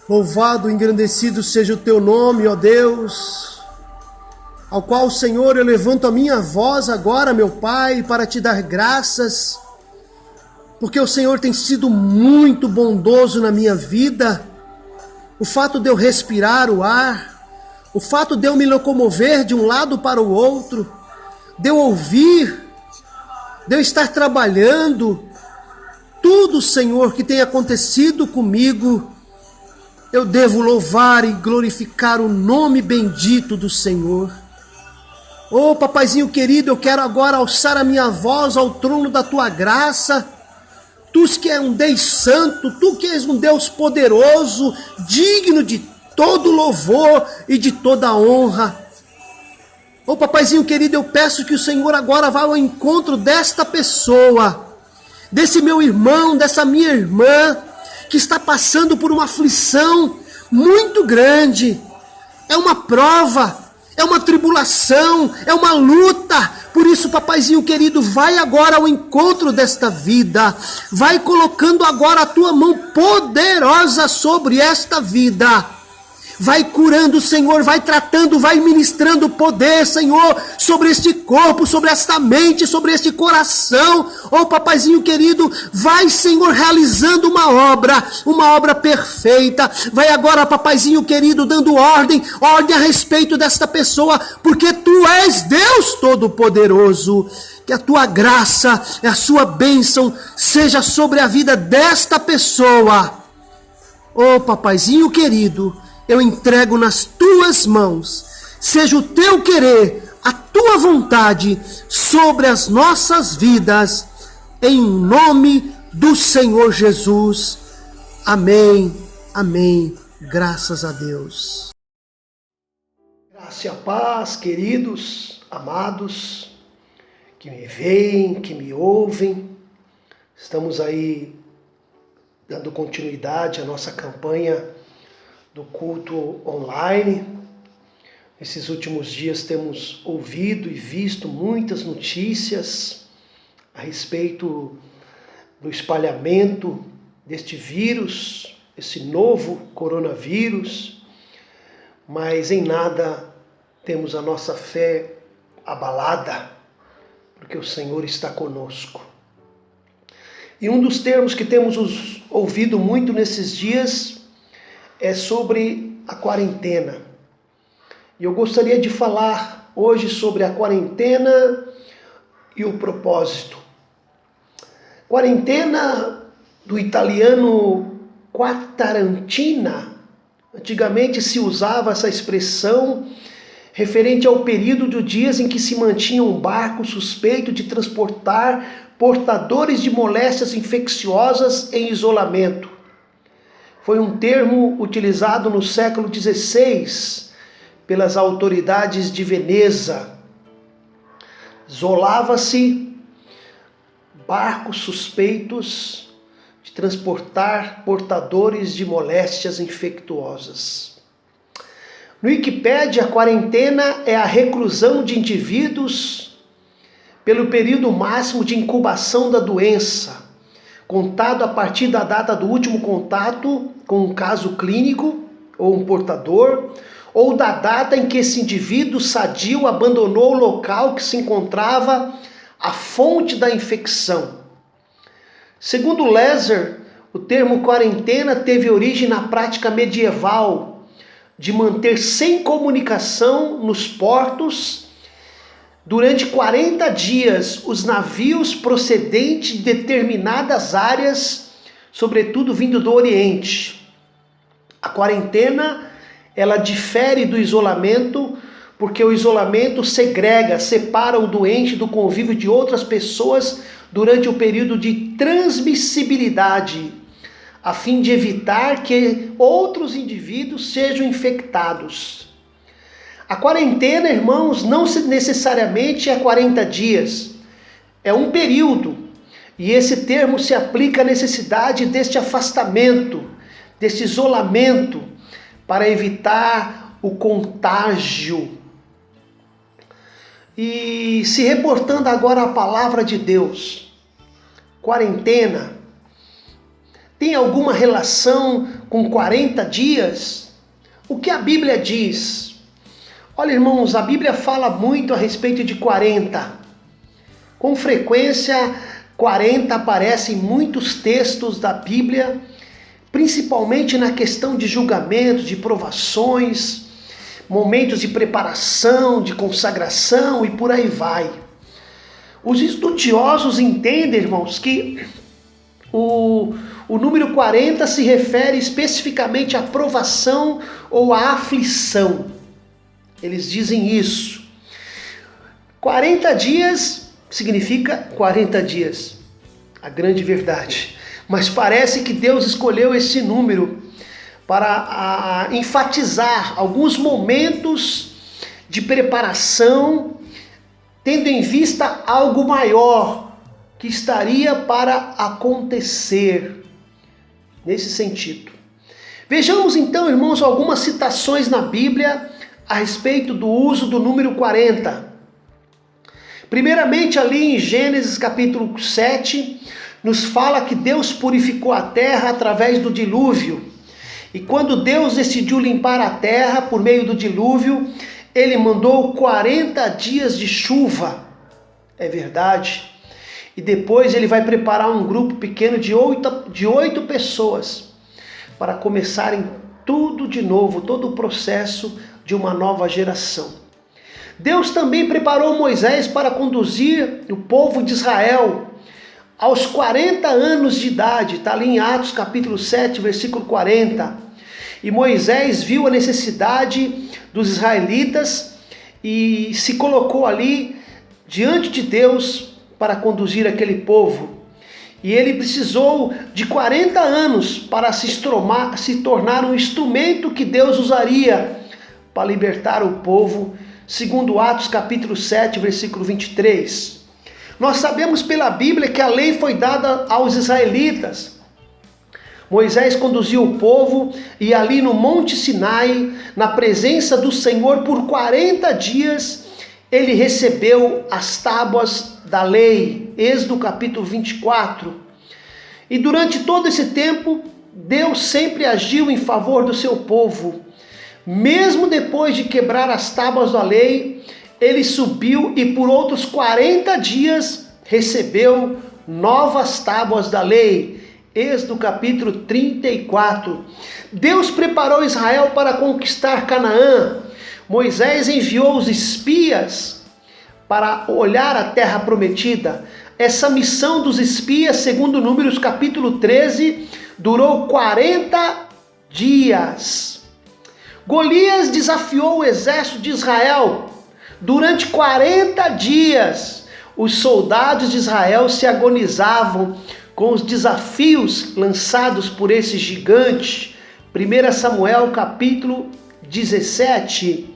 Louvado, engrandecido seja o teu nome, ó Deus, ao qual, Senhor, eu levanto a minha voz agora, meu Pai, para te dar graças, porque o Senhor tem sido muito bondoso na minha vida. O fato de eu respirar o ar, o fato de eu me locomover de um lado para o outro, de eu ouvir, de eu estar trabalhando, tudo, Senhor, que tem acontecido comigo, eu devo louvar e glorificar o nome bendito do Senhor. Oh, papaizinho querido, eu quero agora alçar a minha voz ao trono da tua graça. Tu que és um Deus santo, tu que és um Deus poderoso, digno de todo louvor e de toda honra. Oh, papaizinho querido, eu peço que o Senhor agora vá ao encontro desta pessoa, desse meu irmão, dessa minha irmã, que está passando por uma aflição muito grande. É uma prova, é uma tribulação, é uma luta. Por isso, papaizinho querido, vai agora ao encontro desta vida. Vai colocando agora a tua mão poderosa sobre esta vida. Vai curando, Senhor, vai tratando, vai ministrando poder, Senhor, sobre este corpo, sobre esta mente, sobre este coração. Oh, papaizinho querido, vai, Senhor, realizando uma obra perfeita. Vai agora, papaizinho querido, dando ordem a respeito desta pessoa, porque tu és Deus Todo-Poderoso. Que a tua graça e a sua bênção seja sobre a vida desta pessoa. Oh, papaizinho querido, eu entrego nas tuas mãos, seja o teu querer, a tua vontade sobre as nossas vidas, em nome do Senhor Jesus. Amém, amém, graças a Deus. Graça e a paz, queridos, amados, que me veem, que me ouvem. Estamos aí dando continuidade à nossa campanha do culto online. Nesses últimos dias temos ouvido e visto muitas notícias a respeito do espalhamento deste vírus, esse novo coronavírus, mas em nada temos a nossa fé abalada, porque o Senhor está conosco. E um dos termos que temos ouvido muito nesses dias é sobre a quarentena. E eu gostaria de falar hoje sobre a quarentena e o propósito. Quarentena, do italiano quarantina. Antigamente se usava essa expressão referente ao período de dias em que se mantinha um barco suspeito de transportar portadores de moléstias infecciosas em isolamento. Foi um termo utilizado no século XVI pelas autoridades de Veneza. Isolava-se barcos suspeitos de transportar portadores de moléstias infectuosas. No Wikipédia, a quarentena é a reclusão de indivíduos pelo período máximo de incubação da doença, contado a partir da data do último contato com um caso clínico ou um portador, ou da data em que esse indivíduo sadio abandonou o local que se encontrava a fonte da infecção. Segundo Lesser, o termo quarentena teve origem na prática medieval de manter sem comunicação nos portos durante 40 dias os navios procedentes de determinadas áreas, sobretudo vindo do Oriente. A quarentena, ela difere do isolamento, porque o isolamento segrega, separa o doente do convívio de outras pessoas durante o período de transmissibilidade, a fim de evitar que outros indivíduos sejam infectados. A quarentena, irmãos, não necessariamente é 40 dias, é um período, e esse termo se aplica à necessidade deste afastamento, deste isolamento, para evitar o contágio. E se reportando agora à palavra de Deus, quarentena tem alguma relação com 40 dias? O que a Bíblia diz? Olha, irmãos, a Bíblia fala muito a respeito de 40. Com frequência, 40 aparece em muitos textos da Bíblia, principalmente na questão de julgamentos, de provações, momentos de preparação, de consagração e por aí vai. Os estudiosos entendem, irmãos, que o número 40 se refere especificamente à provação ou à aflição. Eles dizem isso. 40 dias significa 40 dias. A grande verdade. Mas parece que Deus escolheu esse número para enfatizar alguns momentos de preparação, tendo em vista algo maior que estaria para acontecer. Nesse sentido. Vejamos então, irmãos, algumas citações na Bíblia a respeito do uso do número 40. Primeiramente, ali em Gênesis capítulo 7, nos fala que Deus purificou a terra através do dilúvio. E quando Deus decidiu limpar a terra por meio do dilúvio, Ele mandou 40 dias de chuva. É verdade. E depois Ele vai preparar um grupo pequeno de 8 pessoas para começarem tudo de novo, todo o processo de uma nova geração. Deus também preparou Moisés para conduzir o povo de Israel aos 40 anos de idade, está ali em Atos capítulo 7, versículo 40. E Moisés viu a necessidade dos israelitas e se colocou ali diante de Deus para conduzir aquele povo. E ele precisou de 40 anos para se tornar um instrumento que Deus usaria para libertar o povo, segundo Atos capítulo 7, versículo 23. Nós sabemos pela Bíblia que a lei foi dada aos israelitas. Moisés conduziu o povo e ali no Monte Sinai, na presença do Senhor por 40 dias, ele recebeu as tábuas da lei. Êxodo capítulo 24. E durante todo esse tempo, Deus sempre agiu em favor do seu povo. Mesmo depois de quebrar as tábuas da lei, ele subiu e por outros 40 dias recebeu novas tábuas da lei. Êxodo capítulo 34. Deus preparou Israel para conquistar Canaã. Moisés enviou os espias para olhar a terra prometida. Essa missão dos espias, segundo Números capítulo 13, durou 40 dias. Golias desafiou o exército de Israel. Durante 40 dias, os soldados de Israel se agonizavam com os desafios lançados por esse gigante. 1 Samuel capítulo 17.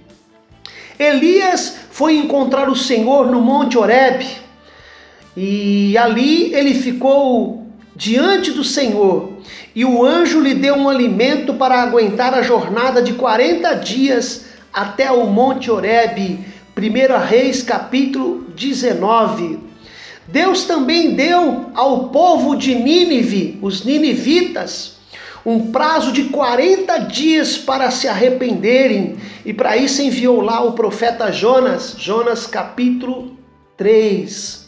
Elias foi encontrar o Senhor no Monte Horebe. E ali ele ficou diante do Senhor. E o anjo lhe deu um alimento para aguentar a jornada de 40 dias até o Monte Horebe. 1 Reis capítulo 19. Deus também deu ao povo de Nínive, os ninivitas, um prazo de 40 dias para se arrependerem. E para isso enviou lá o profeta Jonas, Jonas capítulo 3.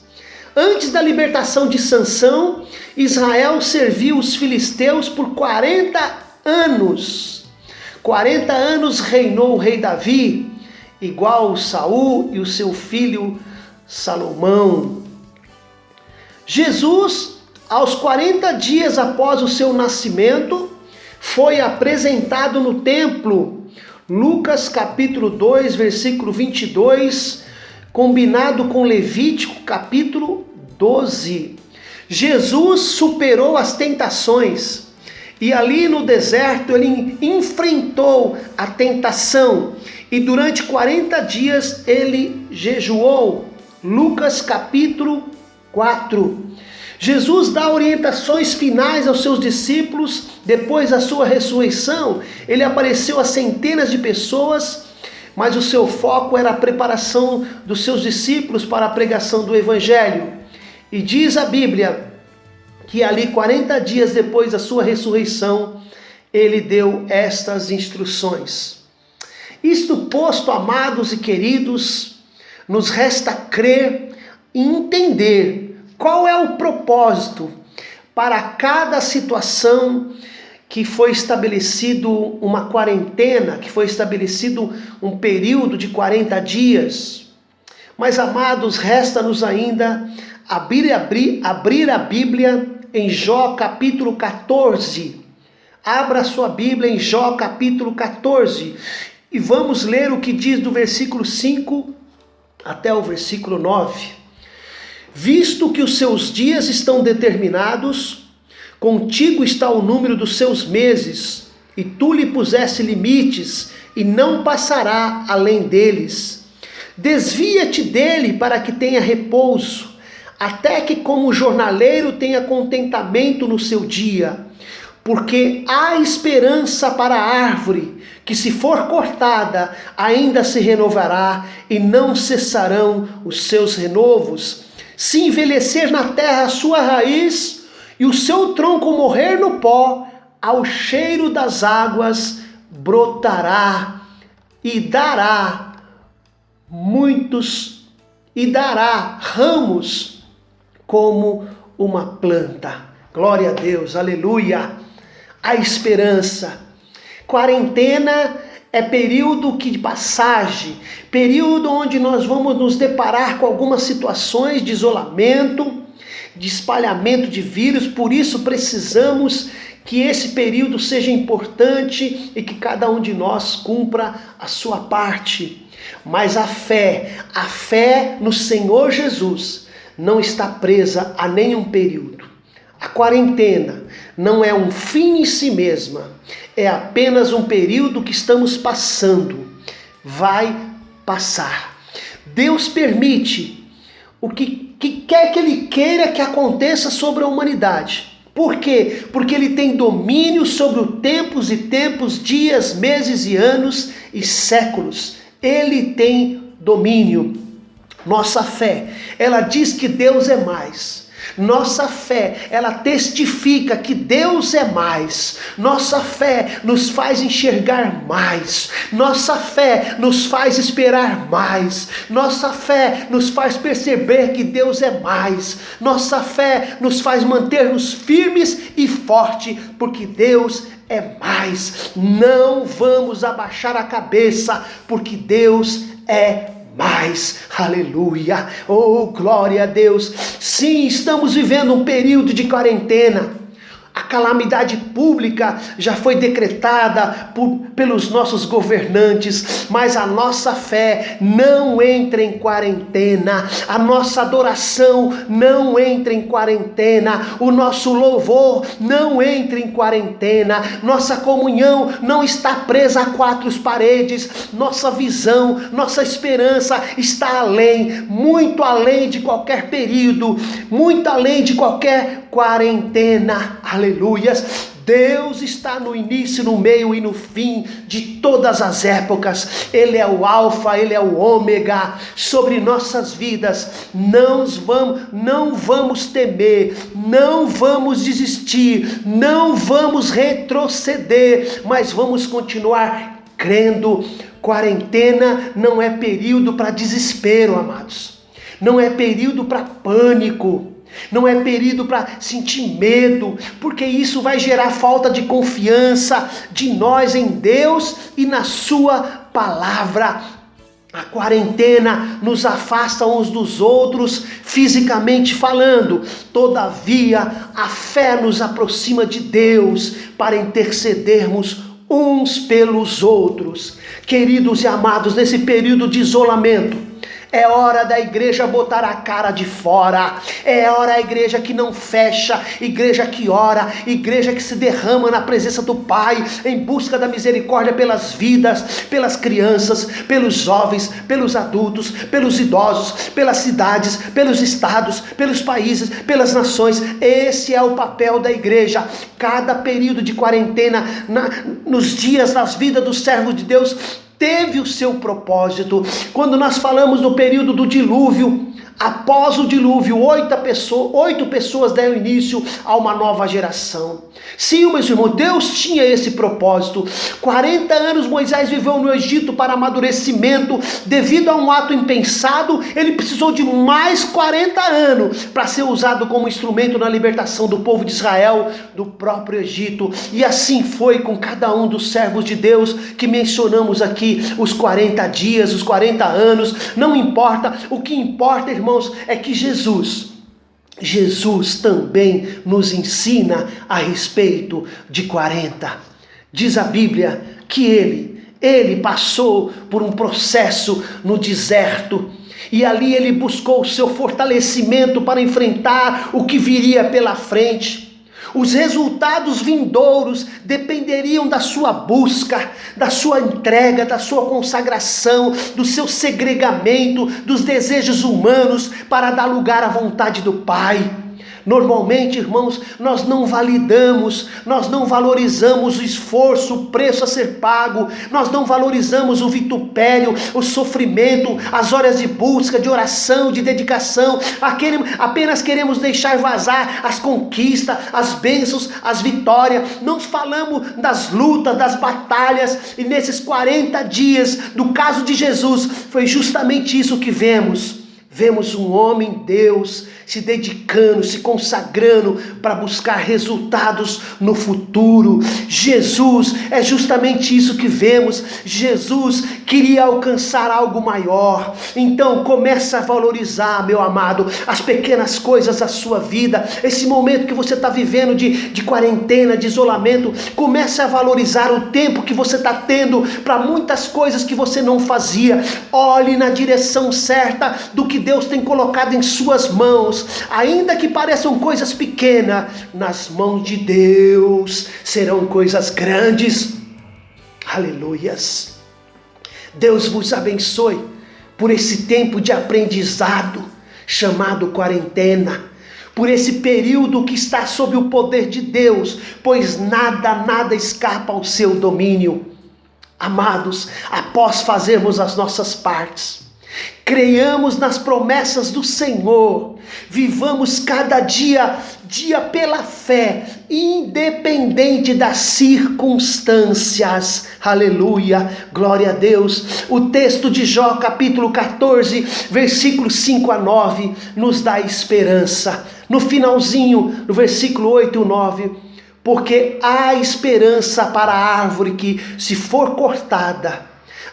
Antes da libertação de Sansão, Israel serviu os filisteus por 40 anos. 40 anos reinou o rei Davi, igual Saul e o seu filho Salomão. Jesus, aos 40 dias após o seu nascimento, foi apresentado no templo. Lucas capítulo 2, versículo 22, combinado com Levítico capítulo 12. Jesus superou as tentações e ali no deserto ele enfrentou a tentação e durante 40 dias ele jejuou. Lucas capítulo 4. Jesus dá orientações finais aos seus discípulos depois da sua ressurreição. Ele apareceu a centenas de pessoas, mas o seu foco era a preparação dos seus discípulos para a pregação do Evangelho. E diz a Bíblia que ali 40 dias depois da sua ressurreição, ele deu estas instruções. Isto posto, amados e queridos, nos resta crer e entender qual é o propósito para cada situação que foi estabelecido uma quarentena, que foi estabelecido um período de 40 dias. Mas, amados, resta-nos ainda abrir a Bíblia em Jó capítulo 14. Abra sua Bíblia em Jó capítulo 14 e vamos ler o que diz do versículo 5 até o versículo 9. Visto que os seus dias estão determinados, contigo está o número dos seus meses, e tu lhe puseste limites, e não passará além deles. Desvia-te dele para que tenha repouso, até que como jornaleiro tenha contentamento no seu dia. Porque há esperança para a árvore, que se for cortada, ainda se renovará, e não cessarão os seus renovos. Se envelhecer na terra a sua raiz, e o seu tronco morrer no pó, ao cheiro das águas brotará, e dará ramos como uma planta. Glória a Deus, aleluia. A esperança. Quarentena é período de passagem, período onde nós vamos nos deparar com algumas situações de isolamento, de espalhamento de vírus. Por isso precisamos que esse período seja importante e que cada um de nós cumpra a sua parte. Mas a fé no Senhor Jesus não está presa a nenhum período. A quarentena não é um fim em si mesma, é apenas um período que estamos passando. Vai passar. Deus permite o que quer que Ele queira que aconteça sobre a humanidade. Por quê? Porque Ele tem domínio sobre os tempos, dias, meses e anos e séculos. Ele tem domínio. Nossa fé, ela diz que Deus é mais. Nossa fé, ela testifica que Deus é mais. Nossa fé nos faz enxergar mais. Nossa fé nos faz esperar mais. Nossa fé nos faz perceber que Deus é mais. Nossa fé nos faz manter-nos firmes e fortes, porque Deus é mais. Não vamos abaixar a cabeça, porque Deus é mais. Aleluia. Oh, glória a Deus. Sim, estamos vivendo um período de quarentena. A calamidade pública já foi decretada pelos nossos governantes, mas a nossa fé não entra em quarentena, a nossa adoração não entra em quarentena, o nosso louvor não entra em quarentena, nossa comunhão não está presa a quatro paredes, nossa visão, nossa esperança está além, muito além de qualquer período, muito além de qualquer quarentena. Aleluias. Deus está no início, no meio e no fim de todas as épocas. Ele é o alfa, Ele é o ômega sobre nossas vidas. Não vamos temer, não vamos desistir, não vamos retroceder, mas vamos continuar crendo. Quarentena não é período para desespero, amados. Não é período para pânico. Não é período para sentir medo, porque isso vai gerar falta de confiança de nós em Deus e na sua palavra. A quarentena nos afasta uns dos outros, fisicamente falando. Todavia, a fé nos aproxima de Deus para intercedermos uns pelos outros. Queridos e amados, nesse período de isolamento, é hora da igreja botar a cara de fora. É hora da igreja que não fecha, igreja que ora, igreja que se derrama na presença do Pai, em busca da misericórdia pelas vidas, pelas crianças, pelos jovens, pelos adultos, pelos idosos, pelas cidades, pelos estados, pelos países, pelas nações. Esse é o papel da igreja. Cada período de quarentena, nos dias das vidas dos servos de Deus, teve o seu propósito. Quando nós falamos do período do dilúvio, Após o dilúvio, 8 pessoas deram início a uma nova geração. Sim, meus irmãos, Deus tinha esse propósito. 40 anos Moisés viveu no Egito para amadurecimento. Devido a um ato impensado, ele precisou de mais 40 anos para ser usado como instrumento na libertação do povo de Israel do próprio Egito. E assim foi com cada um dos servos de Deus que mencionamos aqui, os 40 dias, os 40 anos, não importa. O que importa, irmãos, é que Jesus também nos ensina a respeito de 40. Diz a Bíblia que ele passou por um processo no deserto, e ali ele buscou o seu fortalecimento para enfrentar o que viria pela frente. Os resultados vindouros dependeriam da sua busca, da sua entrega, da sua consagração, do seu segregamento, dos desejos humanos para dar lugar à vontade do Pai. Normalmente, irmãos, nós não validamos, nós não valorizamos o esforço, o preço a ser pago, nós não valorizamos o vitupério, o sofrimento, as horas de busca, de oração, de dedicação. Apenas queremos deixar vazar as conquistas, as bênçãos, as vitórias. Não falamos das lutas, das batalhas. E nesses 40 dias, do caso de Jesus, foi justamente isso que vemos. Vemos um homem, Deus, se dedicando, se consagrando para buscar resultados no futuro. Jesus, é justamente isso que vemos. Jesus queria alcançar algo maior. Então começa a valorizar, meu amado, as pequenas coisas da sua vida. Esse momento que você está vivendo de quarentena, de isolamento, começa a valorizar o tempo que você está tendo para muitas coisas que você não fazia. Olhe na direção certa do que Deus tem colocado em suas mãos. Ainda que pareçam coisas pequenas, nas mãos de Deus serão coisas grandes. Aleluias. Deus vos abençoe por esse tempo de aprendizado chamado quarentena, por esse período que está sob o poder de Deus, pois nada escapa ao seu domínio. Amados, após fazermos as nossas partes, creiamos nas promessas do Senhor, vivamos cada dia pela fé, independente das circunstâncias. Aleluia, glória a Deus. O texto de Jó, capítulo 14, versículos 5 a 9, nos dá esperança. No finalzinho, no versículo 8 e 9, porque há esperança para a árvore que, se for cortada,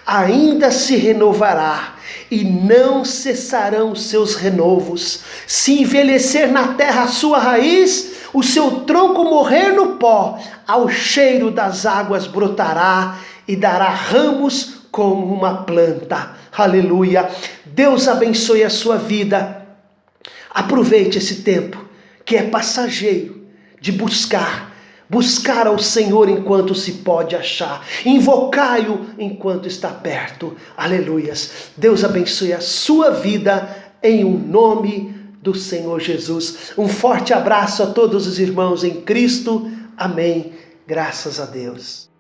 ainda se renovará, e não cessarão os seus renovos. Se envelhecer na terra a sua raiz, o seu tronco morrer no pó, ao cheiro das águas brotará, e dará ramos como uma planta. Aleluia. Deus abençoe a sua vida. Aproveite esse tempo, que é passageiro, de buscar ao Senhor enquanto se pode achar, invocai-o enquanto está perto. Aleluias. Deus abençoe a sua vida em nome do Senhor Jesus. Um forte abraço a todos os irmãos em Cristo. Amém. Graças a Deus.